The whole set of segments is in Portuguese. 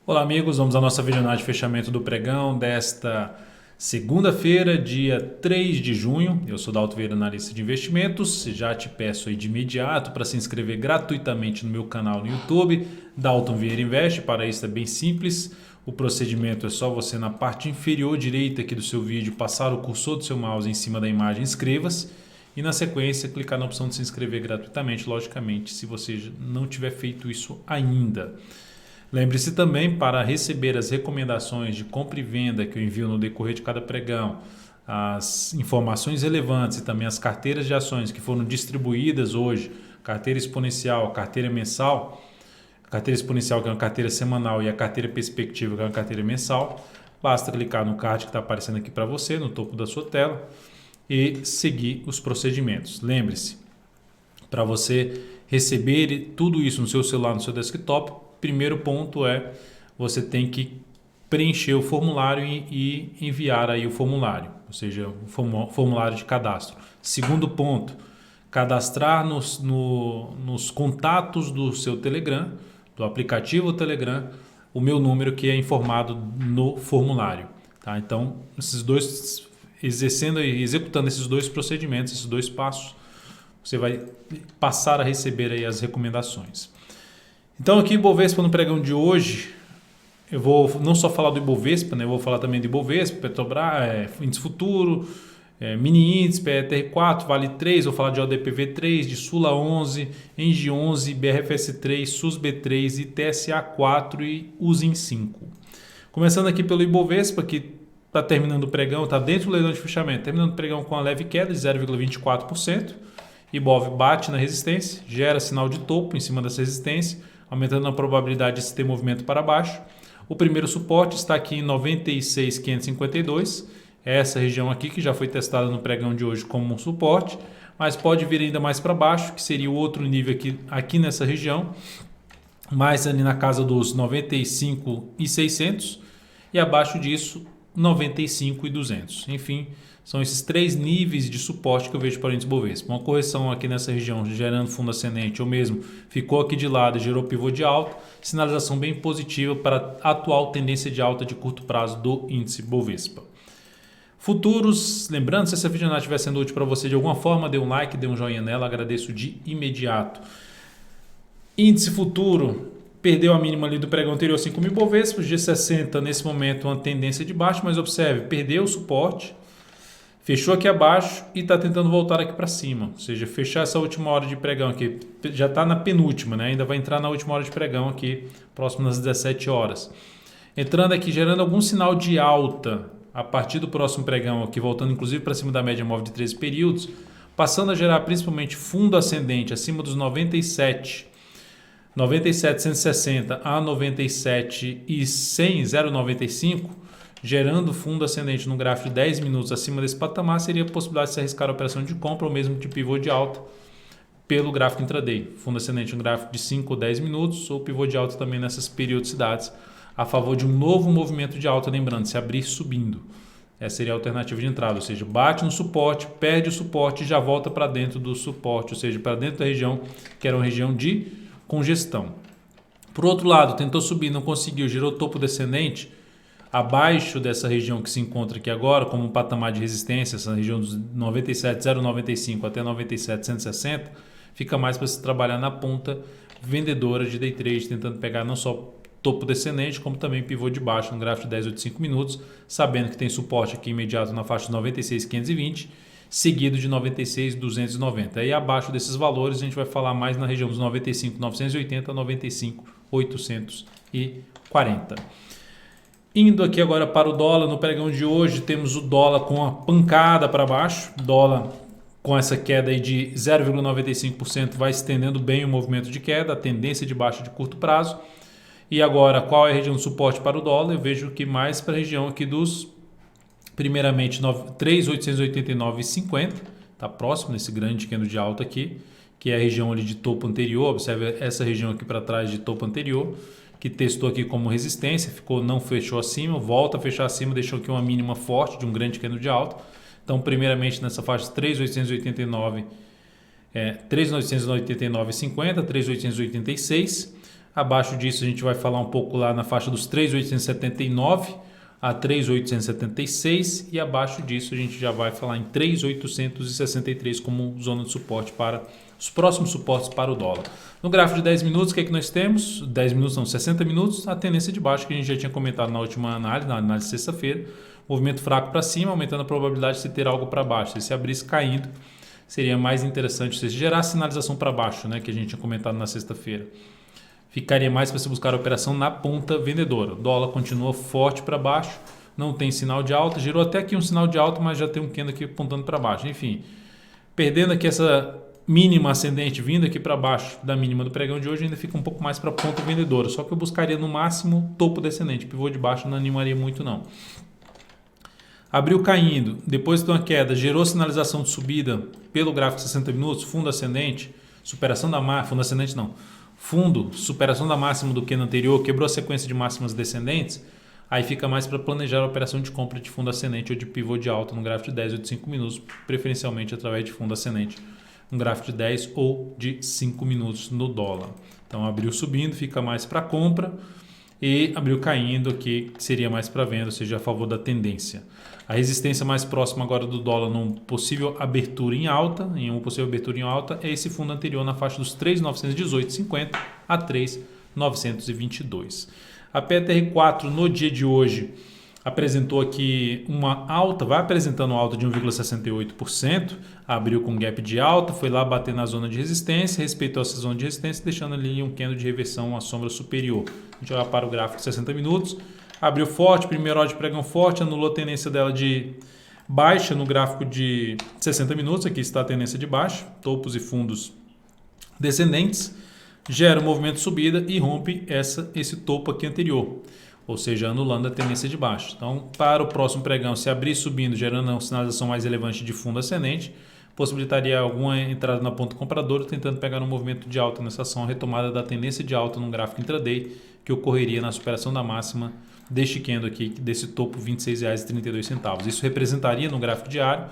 Olá, amigos, vamos à nossa videoanálise de fechamento do pregão desta segunda-feira, dia 3 de junho. Eu sou Dalton Vieira, analista de investimentos. Já te peço aí de imediato para se inscrever gratuitamente no meu canal no YouTube, Dalton Vieira Investe. Para isso é bem simples. O procedimento é só você na parte inferior direita aqui do seu vídeo passar o cursor do seu mouse em cima da imagem inscreva-se e na sequência clicar na opção de se inscrever gratuitamente, logicamente, se você não tiver feito isso ainda. Lembre-se também, para receber as recomendações de compra e venda que eu envio no decorrer de cada pregão, as informações relevantes e também as carteiras de ações que foram distribuídas hoje, carteira exponencial, carteira mensal, a carteira exponencial que é uma carteira semanal e a carteira perspectiva que é uma carteira mensal, basta clicar no card que está aparecendo aqui para você, no topo da sua tela, e seguir os procedimentos. Lembre-se, para você receber tudo isso no seu celular, no seu desktop, primeiro ponto é você tem que preencher o formulário e enviar aí o formulário, ou seja, o formulário de cadastro. Segundo ponto, cadastrar nos contatos do seu Telegram, do aplicativo Telegram, o meu número que é informado no formulário. Tá? Então, esses dois, executando esses dois procedimentos, esses dois passos, você vai passar a receber aí as recomendações. Então aqui Ibovespa no pregão de hoje, eu vou não só falar do Ibovespa, né? Eu vou falar também do Ibovespa, Petrobras, índice futuro, mini índice, PETR4, Vale 3, vou falar de ODPV3, de Sula 11, Engie 11, BRFS3, SUSB3, ITSA4 e USIN 5. Começando aqui pelo Ibovespa, que está terminando o pregão, está dentro do leilão de fechamento, terminando o pregão com uma leve queda de 0,24%. Ibov bate na resistência, gera sinal de topo em cima dessa resistência, aumentando a probabilidade de se ter movimento para baixo. O primeiro suporte está aqui em 96.552, essa região aqui que já foi testada no pregão de hoje como um suporte, mas pode vir ainda mais para baixo, que seria o outro nível aqui nessa região, mais ali na casa dos 95.600 e abaixo disso 95.200. Enfim, são esses três níveis de suporte que eu vejo para o índice Bovespa. Uma correção aqui nessa região gerando fundo ascendente ou mesmo ficou aqui de lado e gerou pivô de alta, sinalização bem positiva para a atual tendência de alta de curto prazo do índice Bovespa. Futuros, lembrando, se essa videoanálise estiver sendo útil para você de alguma forma, dê um like, dê um joinha nela, agradeço de imediato. Índice futuro perdeu a mínima ali do pregão anterior, assim como o Ibovespa, o G60 nesse momento uma tendência de baixo, mas observe, perdeu o suporte, fechou aqui abaixo e está tentando voltar aqui para cima, ou seja, fechar essa última hora de pregão aqui, já está na penúltima, né? Ainda vai entrar na última hora de pregão aqui, próximo das 17 horas. Entrando aqui, gerando algum sinal de alta a partir do próximo pregão aqui, voltando inclusive para cima da média móvel de 13 períodos, passando a gerar principalmente fundo ascendente acima dos 97.160 a 97.100, 0,95, gerando fundo ascendente no gráfico de 10 minutos acima desse patamar, seria a possibilidade de se arriscar a operação de compra ou mesmo de pivô de alta pelo gráfico intraday. Fundo ascendente no gráfico de 5 ou 10 minutos ou pivô de alta também nessas periodicidades a favor de um novo movimento de alta, lembrando, se abrir subindo. Essa seria a alternativa de entrada, ou seja, bate no suporte, perde o suporte e já volta para dentro do suporte, ou seja, para dentro da região que era uma região de congestão. Por outro lado, tentou subir, não conseguiu, gerou topo descendente, abaixo dessa região que se encontra aqui agora, como um patamar de resistência, essa região dos 97.095 até 97.160, fica mais para se trabalhar na ponta vendedora de day trade, tentando pegar não só topo descendente, como também pivô de baixo no gráfico de 10 ou de 5 minutos, sabendo que tem suporte aqui imediato na faixa de 96.520, seguido de 96.290. Aí abaixo desses valores a gente vai falar mais na região dos 95.980 a 95.840. Indo aqui agora para o dólar, no pregão de hoje temos o dólar com a pancada para baixo, dólar com essa queda aí de 0,95% vai estendendo bem o movimento de queda, a tendência de baixa de curto prazo. E agora, qual é a região de suporte para o dólar? Eu vejo que mais para a região aqui dos, primeiramente, 3.889,50, está próximo desse grande candle de alta aqui, que é a região ali de topo anterior, observe essa região aqui para trás de topo anterior, que testou aqui como resistência, não fechou acima, volta a fechar acima, deixou aqui uma mínima forte de um grande candle de alta. Então, primeiramente nessa faixa 3.889, 3.989,50, 3.886, Abaixo disso a gente vai falar um pouco lá na faixa dos 3.879 a 3.876 e abaixo disso a gente já vai falar em 3.863 como zona de suporte para os próximos suportes para o dólar. No gráfico de 10 minutos, o que é que nós temos? 10 minutos não, 60 minutos, a tendência de baixo que a gente já tinha comentado na última análise, na análise de sexta-feira. Movimento fraco para cima, aumentando a probabilidade de se ter algo para baixo. Se abrisse caindo, seria mais interessante se gerar sinalização para baixo, né, que a gente tinha comentado na sexta-feira. Ficaria mais para se buscar a operação na ponta vendedora. O dólar continua forte para baixo, não tem sinal de alta, gerou até aqui um sinal de alta, mas já tem um candle aqui apontando para baixo. Enfim, perdendo aqui essa mínima ascendente vindo aqui para baixo da mínima do pregão de hoje, ainda fica um pouco mais para a ponta vendedora. Só que eu buscaria no máximo topo descendente, pivô de baixo não animaria muito não. Abriu caindo, depois de uma queda, gerou sinalização de subida pelo gráfico de 60 minutos, fundo ascendente, superação da máxima, fundo ascendente não, fundo, superação da máxima do candle anterior, quebrou a sequência de máximas descendentes, aí fica mais para planejar a operação de compra de fundo ascendente ou de pivô de alta no gráfico de 10 ou de 5 minutos, preferencialmente através de fundo ascendente, um gráfico de 10 ou de 5 minutos no dólar. Então abriu subindo, fica mais para compra, e abriu caindo aqui, que seria mais para venda, ou seja, a favor da tendência. A resistência mais próxima agora do dólar numa possível abertura em alta, é esse fundo anterior na faixa dos 3.918,50 a 3.922. A PTR4 no dia de hoje apresentou aqui uma alta, vai apresentando alta de 1,68%, abriu com gap de alta, foi lá bater na zona de resistência, respeitou essa zona de resistência, deixando ali um candle de reversão, uma sombra superior. A gente vai para o gráfico de 60 minutos, abriu forte, primeira hora de pregão forte, anulou a tendência dela de baixa no gráfico de 60 minutos, aqui está a tendência de baixa, topos e fundos descendentes, gera um movimento de subida e rompe esse topo aqui anterior. Ou seja, anulando a tendência de baixo. Então, para o próximo pregão, se abrir subindo, gerando uma sinalização mais relevante de fundo ascendente, possibilitaria alguma entrada na ponta compradora, tentando pegar um movimento de alta nessa ação, a retomada da tendência de alta no gráfico intraday, que ocorreria na superação da máxima deste candle aqui, desse topo R$ 26,32. Isso representaria no gráfico diário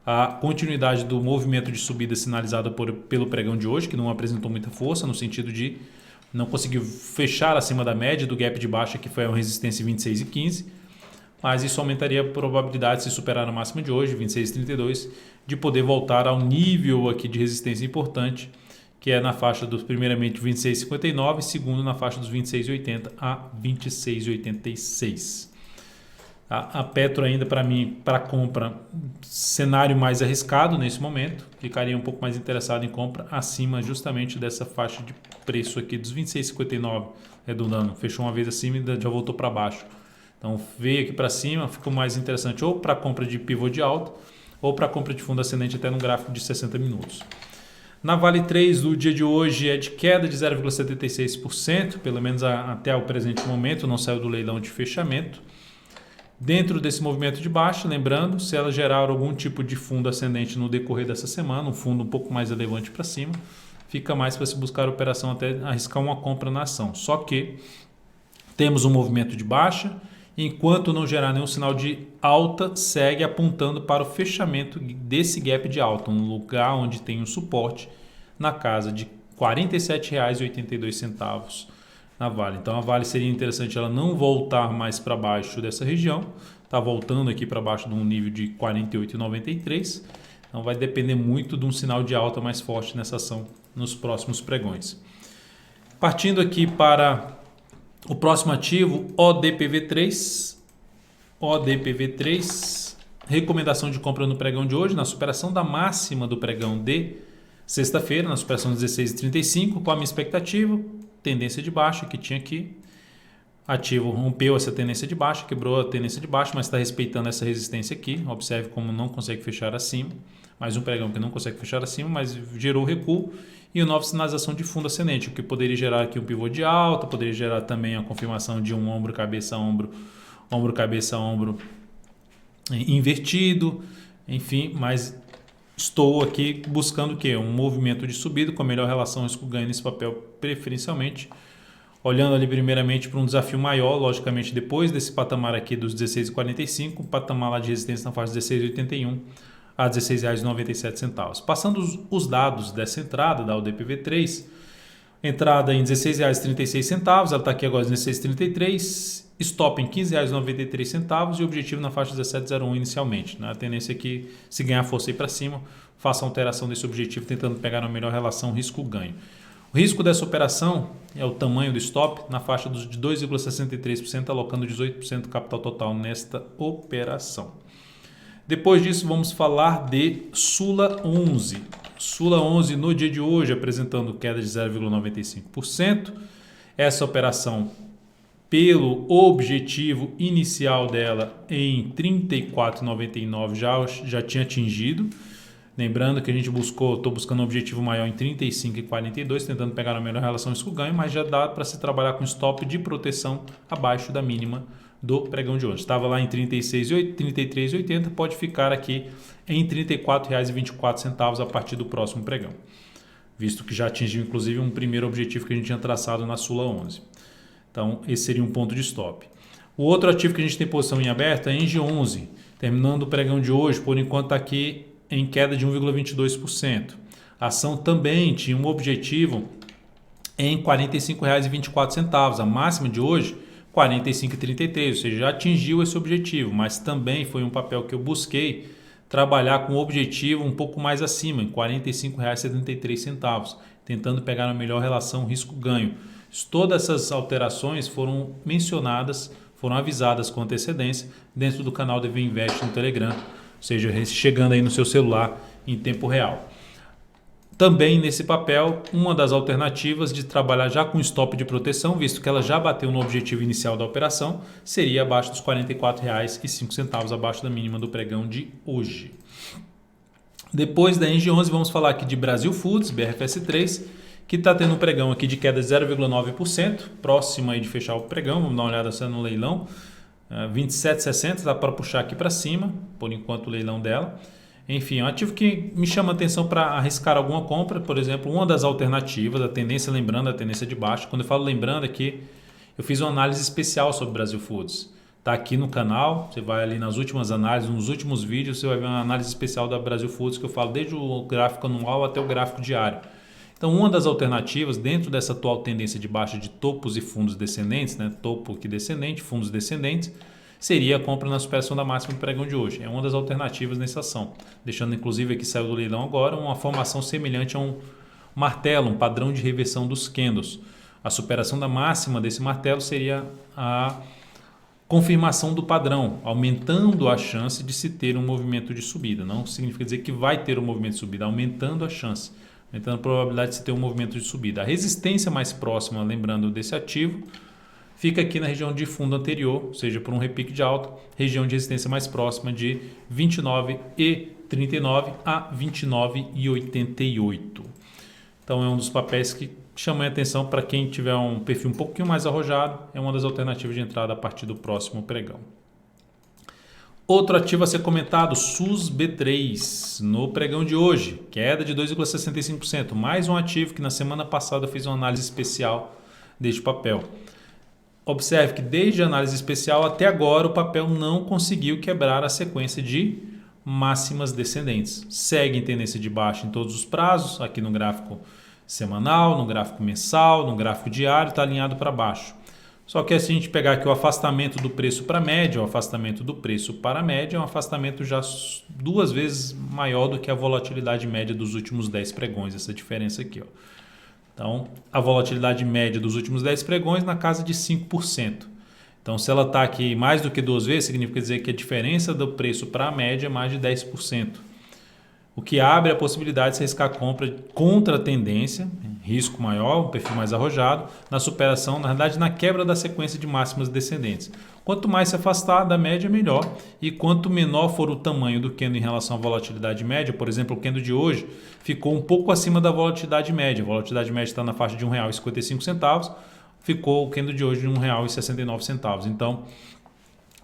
a continuidade do movimento de subida sinalizado pelo pregão de hoje, que não apresentou muita força, no sentido de não conseguiu fechar acima da média do gap de baixa, que foi a resistência 26,15, mas isso aumentaria a probabilidade, se superar a máxima de hoje, 26,32, de poder voltar ao nível aqui de resistência importante, que é na faixa dos, primeiramente, 26,59, segundo na faixa dos 26,80 a 26,86. A Petro ainda, para mim, para compra, cenário mais arriscado nesse momento, ficaria um pouco mais interessado em compra acima justamente dessa faixa de preço aqui dos 26,59, redondando, fechou uma vez acima e já voltou para baixo. Então veio aqui para cima, ficou mais interessante ou para compra de pivô de alta ou para compra de fundo ascendente até no gráfico de 60 minutos. Na Vale 3 do dia de hoje é de queda de 0,76%, pelo menos até o presente momento, não saiu do leilão de fechamento. Dentro desse movimento de baixa, lembrando, se ela gerar algum tipo de fundo ascendente no decorrer dessa semana, um fundo um pouco mais relevante para cima, fica mais para se buscar a operação até arriscar uma compra na ação. Só que temos um movimento de baixa, enquanto não gerar nenhum sinal de alta, segue apontando para o fechamento desse gap de alta, um lugar onde tem um suporte na casa de R$ 47,82 na Vale. Então a Vale seria interessante ela não voltar mais para baixo dessa região, está voltando aqui para baixo de um nível de 48,93, então vai depender muito de um sinal de alta mais forte nessa ação nos próximos pregões. Partindo aqui para o próximo ativo, ODPV3, recomendação de compra no pregão de hoje, na superação da máxima do pregão de sexta-feira, na superação 16,35, com a minha expectativa, tendência de baixa que tinha aqui, ativo rompeu essa tendência de baixa, quebrou a tendência de baixa, mas está respeitando essa resistência aqui, observe como não consegue fechar acima, mais um pregão que não consegue fechar acima, mas gerou recuo, e uma nova sinalização de fundo ascendente, o que poderia gerar aqui um pivô de alta, poderia gerar também a confirmação de um ombro, cabeça, ombro, ombro, cabeça, ombro invertido, enfim, mas estou aqui buscando o quê? Um movimento de subida com a melhor relação risco-ganho nesse papel preferencialmente, olhando ali primeiramente para um desafio maior, logicamente depois desse patamar aqui dos 16,45, um patamar lá de resistência na faixa de 16,81 a R$ 16,97. Passando os dados dessa entrada da UDPV3, Entrada em R$ 16,36, ela está aqui agora R$ 16,33, stop em R$ 15,93 e objetivo na faixa 17,01 inicialmente. A tendência é que, se ganhar força aí para cima, faça a alteração desse objetivo, tentando pegar uma melhor relação risco-ganho. O risco dessa operação é o tamanho do stop na faixa de 2,63%, alocando 18% do capital total nesta operação. Depois disso, vamos falar de Sula 11. Sula 11 no dia de hoje apresentando queda de 0,95%. Essa operação, pelo objetivo inicial dela em 34,99 já tinha atingido. Lembrando que a gente estou buscando um objetivo maior em 35,42, tentando pegar a melhor relação risco-ganho, mas já dá para se trabalhar com stop de proteção abaixo da mínima do pregão de hoje. Estava lá em 33,80, pode ficar aqui em R$ 34,24 a partir do próximo pregão, visto que já atingiu inclusive um primeiro objetivo que a gente tinha traçado na Sula 11. Então esse seria um ponto de stop. O outro ativo que a gente tem posição em aberto é a Engie 11, terminando o pregão de hoje, por enquanto está aqui em queda de 1,22%. A ação também tinha um objetivo em R$ 45,24, a máxima de hoje R$ 45,33, ou seja, já atingiu esse objetivo, mas também foi um papel que eu busquei trabalhar com o objetivo um pouco mais acima, em R$ 45,73, tentando pegar a melhor relação risco-ganho. Todas essas alterações foram mencionadas, foram avisadas com antecedência dentro do canal DV Invest no Telegram, ou seja, chegando aí no seu celular em tempo real. Também nesse papel, uma das alternativas de trabalhar já com stop de proteção, visto que ela já bateu no objetivo inicial da operação, seria abaixo dos R$ 44,05, abaixo da mínima do pregão de hoje. Depois da Engie 11, vamos falar aqui de Brasil Foods, BRFS3, que está tendo um pregão aqui de queda de 0,9%, próximo aí de fechar o pregão, vamos dar uma olhada só no leilão, 27,60, dá para puxar aqui para cima, por enquanto o leilão dela. Enfim, é um ativo que me chama a atenção para arriscar alguma compra. Por exemplo, uma das alternativas, a tendência, lembrando a tendência de baixo. Quando eu falo lembrando, é que eu fiz uma análise especial sobre Brasil Foods. Está aqui no canal, você vai ali nas últimas análises, nos últimos vídeos, você vai ver uma análise especial da Brasil Foods que eu falo desde o gráfico anual até o gráfico diário. Então, uma das alternativas dentro dessa atual tendência de baixa de topos e fundos descendentes, topo que descendente, fundos descendentes, seria a compra na superação da máxima do pregão de hoje. É uma das alternativas nessa ação. Deixando inclusive aqui, saiu do leilão agora, uma formação semelhante a um martelo, um padrão de reversão dos candles. A superação da máxima desse martelo seria a confirmação do padrão, aumentando a chance de se ter um movimento de subida. Não significa dizer que vai ter um movimento de subida, aumentando a chance, aumentando a probabilidade de se ter um movimento de subida. A resistência mais próxima, lembrando desse ativo, fica aqui na região de fundo anterior, ou seja, por um repique de alta, região de resistência mais próxima de 29,39 a 29,88. Então é um dos papéis que chama a atenção para quem tiver um perfil um pouquinho mais arrojado, é uma das alternativas de entrada a partir do próximo pregão. Outro ativo a ser comentado, SUS B3, no pregão de hoje, queda de 2,65%, mais um ativo que na semana passada eu fiz uma análise especial deste papel. Observe que desde a análise especial até agora o papel não conseguiu quebrar a sequência de máximas descendentes. Segue em tendência de baixa em todos os prazos, aqui no gráfico semanal, no gráfico mensal, no gráfico diário, está alinhado para baixo. Só que se a gente pegar aqui o afastamento do preço para a média, o afastamento do preço para a média é um afastamento já 2 vezes maior do que a volatilidade média dos últimos 10 pregões, essa diferença aqui, ó. Então, a volatilidade média dos últimos 10 pregões na casa de 5%. Então, se ela está aqui mais do que 2 vezes, significa dizer que a diferença do preço para a média é mais de 10%. O que abre a possibilidade de se arriscar a compra contra a tendência, risco maior, um perfil mais arrojado, na superação, na verdade, na quebra da sequência de máximas descendentes. Quanto mais se afastar da média, melhor. E quanto menor for o tamanho do candle em relação à volatilidade média, por exemplo, o candle de hoje ficou um pouco acima da volatilidade média. A volatilidade média está na faixa de R$ 1,55, ficou o candle de hoje de R$ 1,69. Então,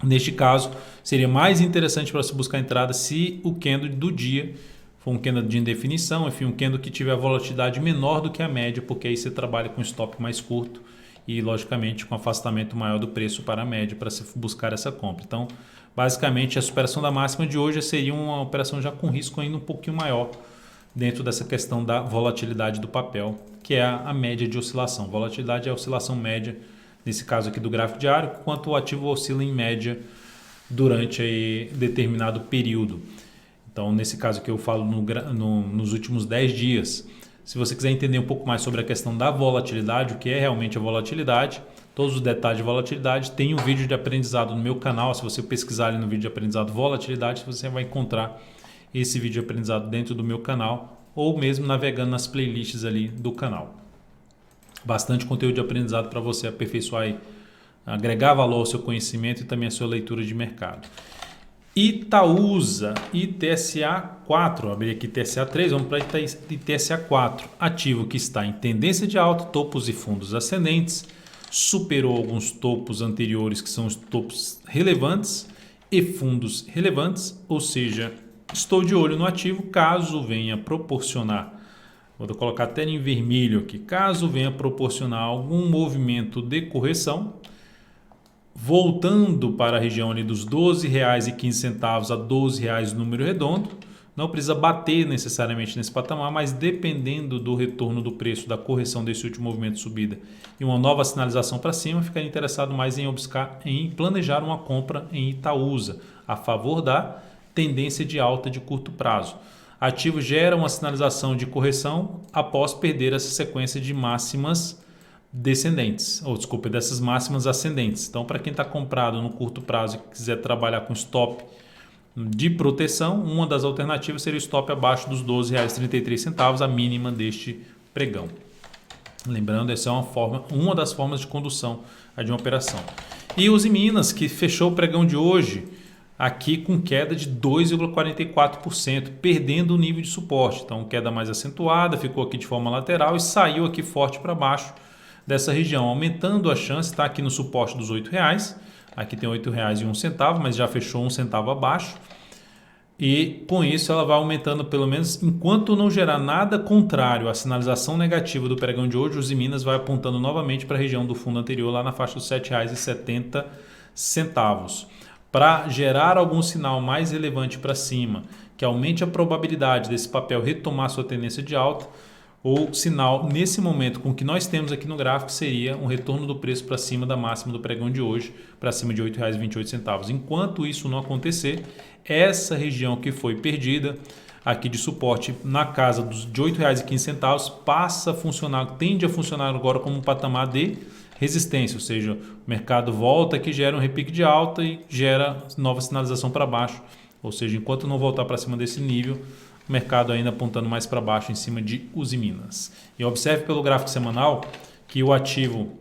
neste caso, seria mais interessante para se buscar entrada se o candle do dia for um candle de indefinição, enfim, um candle que tiver a volatilidade menor do que a média, porque aí você trabalha com stop mais curto e, logicamente, com afastamento maior do preço para a média para se buscar essa compra. Então, basicamente, a superação da máxima de hoje seria uma operação já com risco ainda um pouquinho maior, dentro dessa questão da volatilidade do papel, que é a média de oscilação. Volatilidade é a oscilação média, nesse caso aqui do gráfico diário, quanto o ativo oscila em média durante aí determinado período. Então, nesse caso aqui eu falo nos últimos 10 dias. Se você quiser entender um pouco mais sobre a questão da volatilidade, o que é realmente a volatilidade, todos os detalhes de volatilidade, tem um vídeo de aprendizado no meu canal. Se você pesquisar ali no vídeo de aprendizado volatilidade, você vai encontrar esse vídeo de aprendizado dentro do meu canal ou mesmo navegando nas playlists ali do canal. Bastante conteúdo de aprendizado para você aperfeiçoar e agregar valor ao seu conhecimento e também à sua leitura de mercado. Itaúsa, ITSA 4, abri aqui ITSA 3, vamos para ITSA 4, ativo que está em tendência de alta, topos e fundos ascendentes, superou alguns topos anteriores que são os topos relevantes e fundos relevantes, ou seja, estou de olho no ativo caso venha proporcionar, vou colocar até em vermelho aqui, caso venha proporcionar algum movimento de correção, voltando para a região ali dos R$ 12,15 a R$ 12,00 número redondo, não precisa bater necessariamente nesse patamar, mas dependendo do retorno do preço, da correção desse último movimento de subida e uma nova sinalização para cima, ficaria interessado mais em planejar uma compra em Itaúsa, a favor da tendência de alta de curto prazo. Ativo gera uma sinalização de correção após perder essa sequência de máximas descendentes, ou desculpa, dessas máximas ascendentes. Então, para quem está comprado no curto prazo e quiser trabalhar com stop de proteção, uma das alternativas seria o stop abaixo dos R$ 12,33, a mínima deste pregão. Lembrando, essa é uma das formas de condução de uma operação. E Usiminas, que fechou o pregão de hoje aqui com queda de 2,44%, perdendo o nível de suporte. Então, queda mais acentuada, ficou aqui de forma lateral e saiu aqui forte para baixo dessa região, aumentando a chance, está aqui no suporte dos R$ 8,00, aqui tem R$ 8,01, mas já fechou 1 centavo abaixo, e com isso ela vai aumentando, pelo menos enquanto não gerar nada contrário à sinalização negativa do pregão de hoje, os Minas vai apontando novamente para a região do fundo anterior, lá na faixa dos R$ 7,70. Para gerar algum sinal mais relevante para cima, que aumente a probabilidade desse papel retomar sua tendência de alta, o sinal nesse momento com o que nós temos aqui no gráfico seria um retorno do preço para cima da máxima do pregão de hoje, para cima de R$ 8,28. Enquanto isso não acontecer, essa região que foi perdida aqui de suporte na casa de R$ 8,15 passa a funcionar, tende a funcionar agora como um patamar de resistência, ou seja, o mercado volta aqui, gera um repique de alta e gera nova sinalização para baixo, ou seja, enquanto não voltar para cima desse nível, o mercado ainda apontando mais para baixo em cima de Usiminas. E observe pelo gráfico semanal que o ativo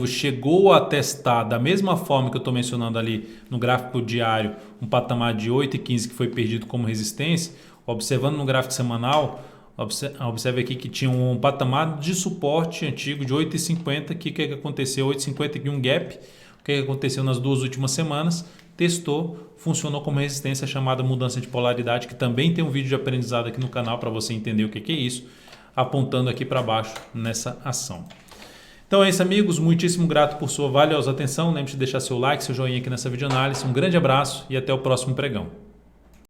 chegou a testar da mesma forma que eu estou mencionando ali no gráfico diário, um patamar de 8,15 que foi perdido como resistência. Observando no gráfico semanal, observe aqui que tinha um patamar de suporte antigo de 8,50. O que aconteceu? 8,50 aqui um gap. O que aconteceu nas duas últimas semanas? Testou, funcionou como resistência, chamada mudança de polaridade, que também tem um vídeo de aprendizado aqui no canal para você entender o que é isso, apontando aqui para baixo nessa ação. Então é isso, amigos, muitíssimo grato por sua valiosa atenção, lembre-se de deixar seu like, seu joinha aqui nessa videoanálise, um grande abraço e até o próximo pregão.